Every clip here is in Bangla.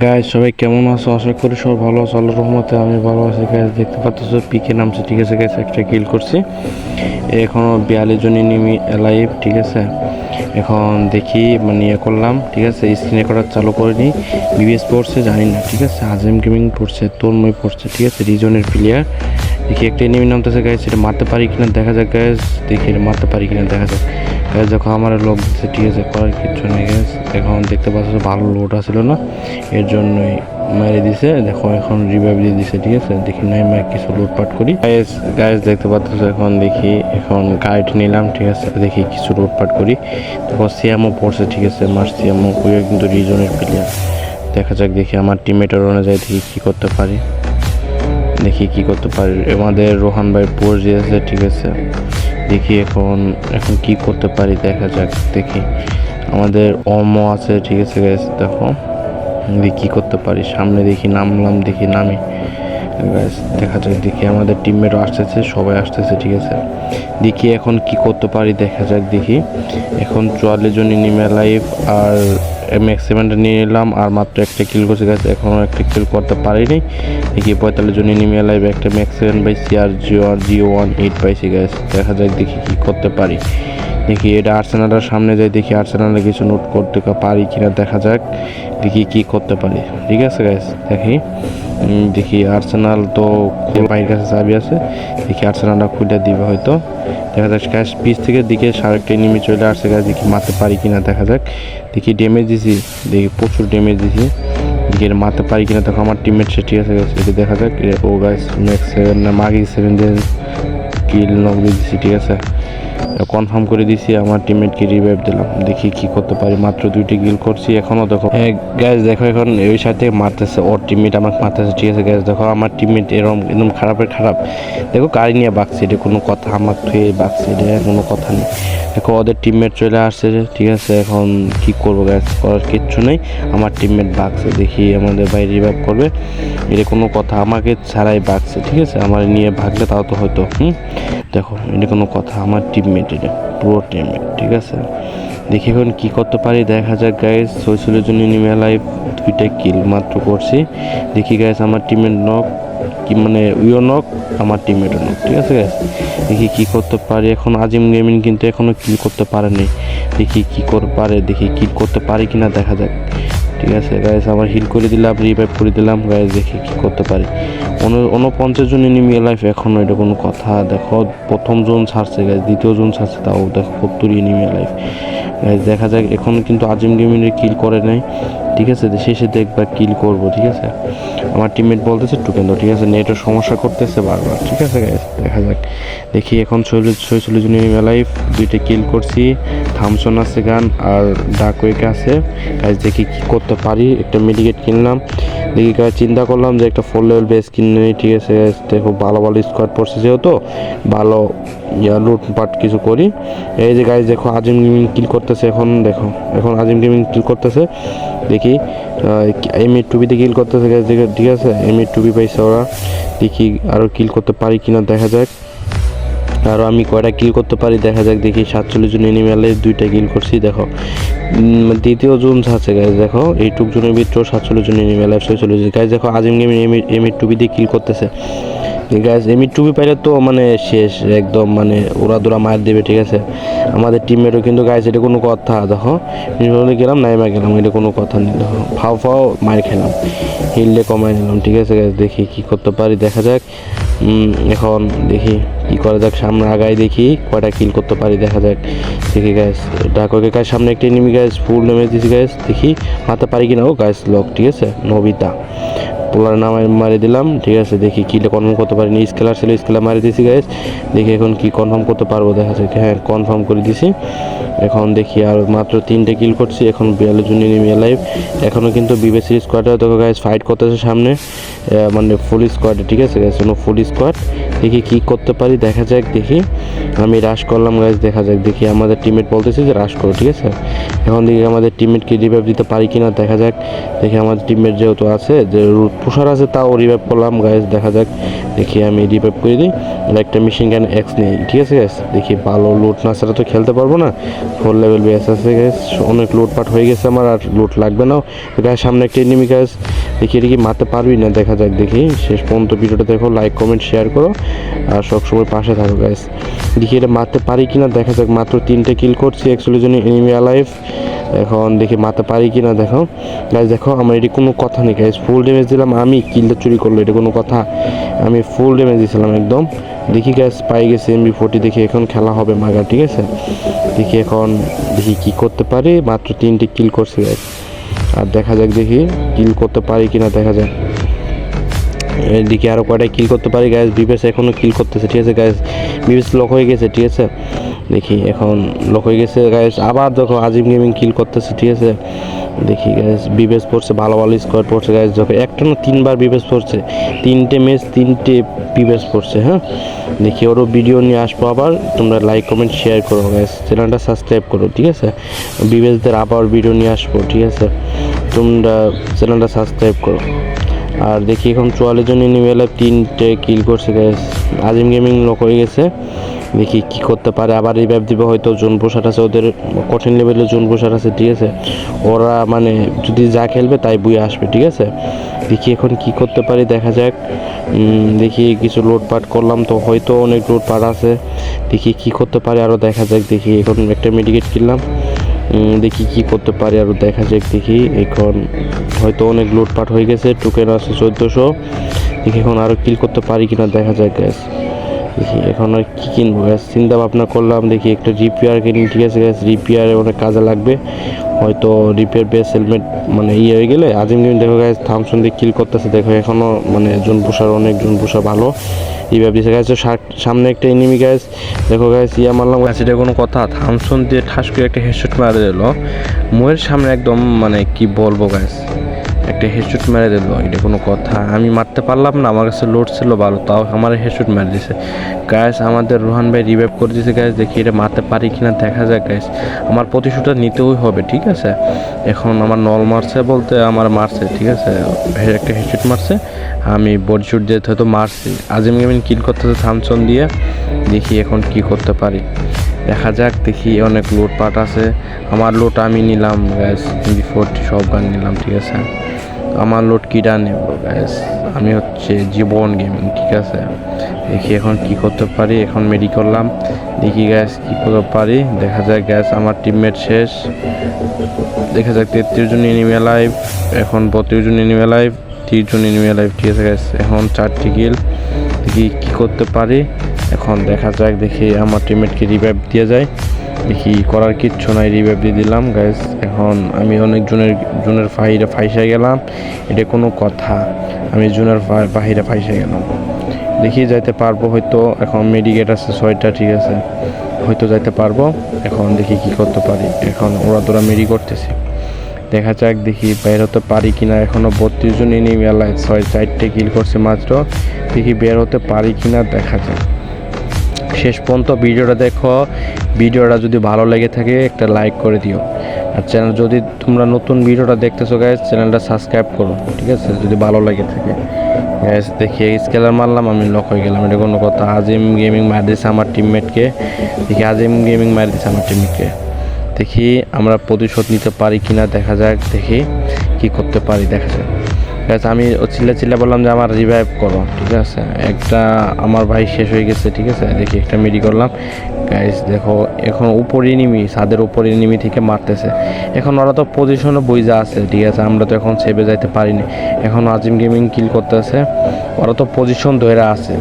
গাইস সবাই কেমন আছো? আশা করি সবাই ভালো আছো। আল্লাহর রহমতে আমি ভালো আছি। গাইস দেখতে পাচ্ছ পিকে নামছে, ঠিক আছে গাইস, একটা কিল করছি। এখনো 42 জন এনিমি অ্যালাইভ, ঠিক আছে। এখন দেখি মানে ইয়ে করলাম, ঠিক আছে, স্ক্রিন রেকর্ডার চালু করে নিই। বিবিএস পড়ছে জানি না, ঠিক আছে, হাজেম গেমিং পড়ছে, তন্ময় পড়ছে, ঠিক আছে, রিজনের প্লেয়ার। দেখি একটা এনিমি নামতেছে গাইস, এটা মারতে পারি কিনা দেখা যাক গাইস। দেখি এটা মারতে পারি কিনা দেখা যাক গাইস। দেখো আমার লোক দিচ্ছে, ঠিক আছে, করার কিছু নেই গাইস। এখন দেখতে পাচ্ছ ভালো লোড আসছিল না, এর জন্যই মেরে দিছে। দেখো এখন রিভাইভ দিয়ে দিছে, ঠিক আছে। দেখি নাই মাই কিছু লুটপাট করি গাইস। গাইস দেখতে পাচ্ছ এখন দেখি এখন গাইড নিলাম, ঠিক আছে, দেখি কিছু লুটপাট করি। দেখো সিএমও পড়ছে, ঠিক আছে, মার সিএমও ওই কিন্তু রিজনের প্লেয়ার। দেখা যাক দেখি আমার টিমমেটের অনুযায়ী দেখি কী করতে পারি, দেখি কি করতে পারি। আমাদের রোহান ভাই পোজ দিয়েছে, ঠিক আছে। দেখি এখন এখন কি করতে পারি দেখা যাক। দেখি আমাদের অম আছে, ঠিক আছে গাইস। দেখো দেখি কী করতে পারি। সামনে দেখি নামলাম, দেখি নামি গাইস। দেখা যাক দেখি আমাদের টিমমেটও আসতেছে, সবাই আসতেছে, ঠিক আছে। দেখি এখন কি করতে পারি দেখা যাক। দেখি এখন 44 জন এনিমি লাইভ আর MX7 নিয়ে নিলাম, আর মাত্র একটা কিল করছে গাছ। এখনও একটা কিল করতে পারিনি। দেখি 45 জন এনিমি লাইভ, একটা MX7 পাইছি আর G18 পাইছি গাছ। দেখা যাক দেখি কি করতে পারি। দেখি এটা আর্সেনালের সামনে যাই, দেখি আর্সেনালে কিছু নোট করতে পারি কিনা দেখা যাক। দেখি কি করতে পারি, ঠিক আছে গাইস। দেখি আর্সেনাল তো ভাইয়ের কাছে চাবি আছে, দেখি আর্সেনালটা খুলে দিবে হয়তো। দেখা যাক গ্যাস পিস থেকে দিকে সারেকটা এনিমি চলে আসছে গাছ। দেখি মারতে পারি কিনা দেখা যাক। দেখি ড্যামেজ দিছি, দেখি প্রচুর ড্যামেজ দিছি। দেখি এটা মারতে পারি কিনা। দেখো আমার টিমমেট সে, ঠিক আছে গাছ, এটা দেখা যাক। ও গাছ MX7 না MX7 দিয়ে কিল নক দিয়ে দিছি, ঠিক আছে, কনফার্ম করে দিছি। আমার টিমমেটকে রিভাইভ দিলাম, দেখি কি করতে পারি। মাত্র 2টি কিল করছি এখনও। দেখো গ্যাস দেখো এখন ওই সাথে মারতেছে, ওর টিমমেট আমাকে মারতেছে, ঠিক আছে গ্যাস। দেখো আমার টিমমেট এরকম একদম খারাপের খারাপ। দেখো গাড়ি নিয়ে বাগছে, এটা কোনো কথা? আমার থুয়ে বাগছে, এটা কোনো কথা নেই। দেখো ওদের টিমমেট চলে আসছে, ঠিক আছে। এখন কি করবো গ্যাস, করার কিচ্ছু নেই। আমার টিমমেট বাগছে, দেখি আমাদের ভাই রিভাইভ করবে, এটা কোনো কথা? আমাকে ছাড়াই বাগছে, ঠিক আছে। আমার নিয়ে ভাগলে তাও তো হয়তো। দেখো এটা কোনো কথা? আমার টিমমেট, এটা পুরো টিমমেট, ঠিক আছে। দেখি এখন কী করতে পারি দেখা যাক গাইস। 46 জন এনিমি লাইভ, 2টা কিল মাত্র করছি। দেখি গাইস আমার টিমমেট নক, কি মানে উইও নক, আমার টিমমেটও নক, ঠিক আছে গাইস। দেখি কি করতে পারি এখন। আজিম গেমিং কিন্তু এখনও কিল করতে পারেনি, দেখি কি করতে পারে, দেখি কিল করতে পারি কিনা দেখা যাক, ঠিক আছে গাইস। আমার হিল করে দিলাম, রিভাইভ করে দিলাম গাইস। দেখি কি করতে পারি। 49 জন এনিমি লাইফ এখনও, এটা কোনো কথা? দেখো প্রথম জোন ছাড়ছে গাইস, দ্বিতীয় জোন ছাড়ছে, তাও দেখো 70 এনিমি লাইফ গাইস। দেখা যাক এখন কিন্তু আজিম গেমিংয়ের কিল করে নাই, ঠিক আছে। শেষে দেখবা কিল করবো, ঠিক আছে। আমার টিমমেট বলতেছে টুকেন তো, ঠিক আছে, নেটের সমস্যা করতেছে বারবার, ঠিক আছে গাইস। দেখা যাক দেখি এখন 46 জন এনিমি লাইফ, 2টা কিল করছি। থামসন আছে গান আর ডাকওয়েক আছে গাইস। দেখি কি করতে পারি। একটা মেডিকেট কিনলাম, দেখি গাইস চিন্তা করলাম যে একটা 4 লেভেল বেস কিনে নিই, ঠিক আছে। দেখো ভালো ভালো স্কোয়াড পড়ছে, যেহেতু ভালো লুটপাট কিছু করি। এই যে গাইস দেখো আজিম গেমিং কিল করতেছে এখন। দেখো এখন আজিম গেমিং কিল করতেছে, দেখি M8-2B কিল করতেছে গাইস, ঠিক আছে। M8-2B পাইছে ওরা। দেখি আরও কিল করতে পারি কিনা দেখা যাক। আরও আমি কয়টা কিল করতে পারি দেখা যাক। দেখি 47 জন এনিমেলে 2টা কিল করছি। দেখো দ্বিতীয় জোন আছে গাইজ। দেখো এইটুক জনের ভিতরেও 47 জন এনিমেলে 46 গাইজ। দেখো আজিম গেমিং M8-2B দিয়ে কিল করতেছে গাইজ। M8-2B পাইলে তো মানে শেষ একদম, মানে ওরা দোরা মার দেবে, ঠিক আছে। আমাদের টিমমেটও কিন্তু গাইজ, এটা কোনো কথা? দেখো নির্ভরে গেলাম, নাইমা গেলাম, এটা কোনো কথা নেই। দেখো ফাও ফাও মার খেলাম, হিললে কমাই নিলাম, ঠিক আছে গাইজ। দেখি কি করতে পারি দেখা যাক। এখন দেখি কি করা যাক, সামনে আগাই দেখি কয়টা কিল করতে পারি দেখা যাক। দেখি গাইস ডাকোকে গাইস, সামনে একটা এনিমি গাইস, ফুল ড্যামেজ দিছি গাইস। দেখি মারতে পারি কিনা। ও গাইস লক, ঠিক আছে, নবিতা পোলার নামায় মারি দিলাম, ঠিক আছে। দেখি কিলে কনফার্ম করতে পারিনি, স্কেলার ছিল, স্কেলার মারি দিছি গাইস। দেখি এখন কি কনফার্ম করতে পারবো দেখা যাক। হ্যাঁ কনফার্ম করে দিছি। এখন দেখি আর মাত্র 3টে কিল করছি। এখন 42 জন এনিমি লাইভ এখনও কিন্তু বিবিসি স্কোয়াডে দেখো গাইস ফাইট করতেছে সামনে, মানে ফুল স্কোয়াডে, ঠিক আছে গাইস, ফুল স্কোয়াড। দেখি কি করতে পারি দেখা যাক। দেখি আমি রাশ করলাম গাইস, দেখা যাক। দেখি আমাদের টিমমেট বলতেছে যে রাশ করো, ঠিক আছে। এখন দেখি আমাদের টিমমেটকে রিভাইভ দিতে পারি কিনা দেখা যাক। দেখি আমাদের টিমমেট যেহেতু আছে, যে পুষার আছে, তাও রিভাইভ করলাম গাইস, দেখা যাক। দেখি আমি রিভাইভ করে দিই, একটা মেশিন গান এক্স নেই, ঠিক আছে গাইস। দেখি ভালো লুট না ছাড়া তো খেলতে পারবো না। 4 লেভেল বেস আছে গাইস, অনেক লুটপাট হয়ে গেছে আমার, আর লুট লাগবে না গাইস। সামনে একটা এনিমি গাইস, দেখি এটা কি মারতে পারবি না, দেখা যাক দেখি। শেষ পর্যন্ত ভিডিওটা দেখো, লাইক কমেন্ট শেয়ার করো আর সবসময় পাশে থাকো গাইস। দেখি এটা মারতে পারি কিনা দেখা যাক। মাত্র 3টে কিল করছি 41 জন এনিমি অ্যালাইভ। এখন দেখি মারতে পারি কিনা দেখো গাইস। দেখো আমার এটি কোনো কথা নেই গাইস, ফুল ড্যামেজ দিলাম, আমি কিলটা চুরি করলো, এটা কোনো কথা? আমি ফুল ড্যামেজ দিয়েছিলাম একদম। দেখি গাইস পাই গেছে MB40, দেখি এখন খেলা হবে মাগা, ঠিক আছে। দেখি এখন দেখি কি করতে পারি, মাত্র 3টে কিল করছি গাইস। আর দেখা যাক দেখি কিল করতে পারি কিনা দেখা যাক। এদিকে আরও কয়টা কিল করতে পারি গাইস। বিবেস এখনও কিল করতেছে, ঠিক আছে গাইস। বিবেস লক হয়ে গেছে, ঠিক আছে। দেখি এখন লক হয়ে গেছে গাইস। আবার দেখো আজিম গেমিং কিল করতেছে, ঠিক আছে। দেখি গাইস বিবেস পড়ছে, ভালো ভালো স্কোয়াড পড়ছে গাইস। দেখো একটা না 3বার বিবেস পড়ছে, 3টে ম্যাচ 3টে বিবেস পড়ছে। হ্যাঁ, দেখি ওরও ভিডিও নিয়ে আসবো আবার। তোমরা লাইক কমেন্ট শেয়ার করো গাইস, চ্যানেলটা সাবস্ক্রাইব করো, ঠিক আছে। বিবেসদের আবার ভিডিও নিয়ে আসবো, ঠিক আছে। তোমরা চ্যানেলটা সাবস্ক্রাইব করো। আর দেখি এখন 44 জন এনিমি অ্যালাইভ, 3টে কিল করছে গাইস। আজিম গেমিং লক হয়ে গেছে, দেখি কি করতে পারে। আবার রিভাইভ দিবে হয়তো। জোন পোশাক আছে ওদের, কঠিন লেভেলের জোন পোশাক আছে, ঠিক আছে। ওরা মানে যদি যা খেলবে তাই বুয়ে আসবে, ঠিক আছে। দেখি এখন কি করতে পারি দেখা যাক। দেখি কিছু লোডপাট করলাম তো, হয়তো অনেক লোডপাট আছে। দেখি কি করতে পারি আরও দেখা যাক। দেখি এখন একটা মেডিকেট কিনলাম, দেখি কি করতে পারি আরও দেখা যাক। দেখি এখন হয়তো অনেক লুটপাট হয়ে গেছে, টোকেন আছে 1400। দেখি এখন আরও কিল করতে পারি কিনা দেখা যাক গ্যাস। দেখি এখন আর কী কিনবো গ্যাস, চিন্তা ভাবনা করলাম। দেখি একটা রিপেয়ার কিনি, ঠিক আছে গ্যাস। রিপেয়ারে অনেক কাজে লাগবে, হয়তো রিপেয়ার বেস হেলমেট মানে ইয়ে হয়ে গেলে। আজিম গেমিং দেখো গাইস থামসন দিয়ে কিল করতেছে, দেখো এখনও মানে জোন পোষার অনেক জোন পোষা ভালো এইভাবে দিছে গাইস। সামনে একটা এনিমি গাইস, দেখো গাইস ইয়া মারলাম গাইস, এটা কোনো কথা? থামসন দিয়ে ঠাস করে একটা হেডশট মারে দিল মোয়ের সামনে একদম, মানে কি বলবো গাইস, একটা হেডশট মেরে দিল, এটা কোনো কথা? আমি মারতে পারলাম না, আমার কাছে লোড ছিল ভালো, তাও আমার হেডশট মেরে দিছে গাইস। আমাদের রোহান ভাই রিভাইভ করে দিয়েছে গাইস। দেখি এটা মারতে পারি কিনা দেখা যাক গাইস। আমার প্রতিশোধটা নিতেই হবে, ঠিক আছে। এখন আমার নল মারছে বলতে আমার মারছে, ঠিক আছে। একটা হেডশট মারছে, আমি বডি শুট দিয়ে হয়তো মারছি। আজিম গেমিং কিল করতেছে থামসন দিয়ে। দেখি এখন কি করতে পারি দেখা যাক। দেখি অনেক লোড পার্ট আছে, আমার লোড আমি নিলাম গ্যাস। MB40 সব গান নিলাম, ঠিক আছে। আমার লোড কিটা নেব গ্যাস, আমি হচ্ছে জীবন গেমিং, ঠিক আছে। দেখি এখন কি করতে পারি, এখন মেডি করলাম। দেখি গ্যাস কি করতে পারি দেখা যাক গ্যাস। আমার টিমমেট শেষ, দেখা যাক 33 জন এনিমি লাইভ, এখন 32 জন এনিমি লাইভ, 30 জন এনিমি লাইভ, ঠিক আছে গ্যাস। এখন 4টি কিল, দেখি কি করতে পারি এখন দেখা যাক। দেখি আমার টিমমেটকে রিভাইভ দিয়ে যায়, দেখি করার কিচ্ছু নাই, রিভাইভ দিয়ে দিলাম গাইস। এখন আমি অনেক জনের বাহিরে ফাইসে গেলাম, এটা কোনো কথা? আমি জনের বাহিরে ফাইসে গেলাম, দেখি যাইতে পারবো হয়তো। এখন মেডিকেট আছে 6টা, ঠিক আছে, হয়তো যাইতে পারবো। এখন দেখি কি করতে পারি, এখন ওরা তোরা মেডি করতেছি, দেখা যাক দেখি বের হতে পারি কিনা। এখনও 32 জন এনিমি অ্যালাইভ, 4টে কিল করছে মাত্র। দেখি বের হতে পারি কিনা দেখা যাক। শেষ পর্যন্ত ভিডিওটা দেখো, ভিডিওটা যদি ভালো লেগে থাকে একটা লাইক করে দিও। আর চ্যানেল যদি তোমরা নতুন ভিডিওটা দেখতেছো গাইস, চ্যানেলটা সাবস্ক্রাইব করো, ঠিক আছে, যদি ভালো লেগে থাকে গাইস। দেখি স্কেলার মারলাম, আমি লক হয়ে গেলাম, এটা কোনো কথা? আজিম গেমিং মার দিয়েছে আমার টিমমেটকে, দেখি আজিম গেমিং মার দিয়েছে আমার টিমমেটকে। দেখি আমরা প্রতিশোধ নিতে পারি কিনা দেখা যাক। দেখি কি করতে পারি দেখা যাক গাইস। আমি চিল্লা বললাম যে আমার রিভাইভ করো, ঠিক আছে। একটা আমার ভাই শেষ হয়ে গেছে, ঠিক আছে। দেখি একটা মেডি করলাম গাইস। দেখো এখন উপরে এনিমি, ছাদের উপরে এনিমি থেকে মারতেছে। এখন ওরা তো পজিশনে বইজা আছে, ঠিক আছে, আমরা তো এখন সেভে যাইতে পারিনি। এখন আজিম গেমিং কিল করতেছে, ওরা তো পজিশন ধরে আছে,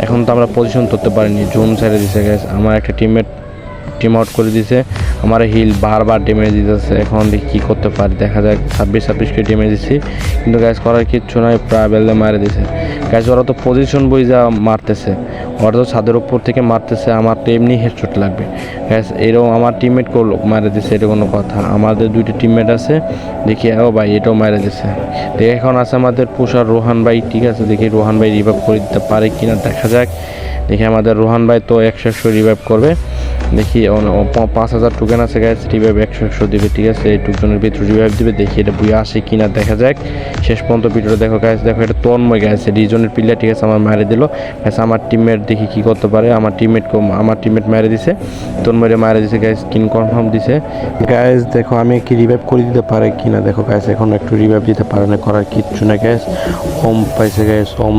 এখন তো আমরা পজিশন ধরতে পারিনি, জোন ছেড়ে দিছে গাইস। আমার একটা টিমমেট টিম আউট করে দিছে, আমার হিল বারবার ড্যামেজ দিতেছে। এখন দেখি কী করতে পারি দেখা যাক। 26 করে ড্যামেজ দিচ্ছি, কিন্তু গ্যাস করার কিচ্ছু নয়, প্রায় বেলদে মারে দিছে গ্যাস। ওরা তো পজিশন বই যা মারতেছে, ওরা তো ছাদের উপর থেকে মারতেছে, আমার তো এমনি হেডশট লাগবে গ্যাস। এরকম আমার টিমমেট করলো মারে দিছে, এটা কোনো কথা? আমাদের 2টি টিমমেট আছে, দেখি ও ভাই এটাও মারে দিছে। দেখি এখন আছে আমাদের পুষার রোহান ভাই, ঠিক আছে। দেখি রোহান ভাই রিভাইভ করে দিতে পারে কিনা দেখা যাক। দেখি আমাদের রোহান ভাই তো 100 রিভাইভ করবে। দেখি 5000 টোকেন আছে গাইস, রিভাইভ 100 দিবে, ঠিক আছে। এই টোকেনের ভিতরে রিভাইভ দিবে, দেখি এটা বুয়া আসে কিনা দেখা যাক। শেষ পর্যন্ত ভিডিওটা দেখো গাইস। দেখো এটা তন্ময় গাইস, রিজনের প্লেয়ার, ঠিক আছে, আমার মেরে দিল গাইস। আমার টিমমেট দেখি কি করতে পারে। আমার টিমমেট মেরে দিছে, তন্ময়রে মেরে দিছে গাইস, কিন কনফার্ম দিছে গাইস। দেখো আমি কি রিভাইভ করে দিতে পারে কিনা দেখো গাইস। এখন একটু রিভাইভ দিতে পারে না, করার কিচ্ছু না গাইস। হোম পাইছে গাইস, হোম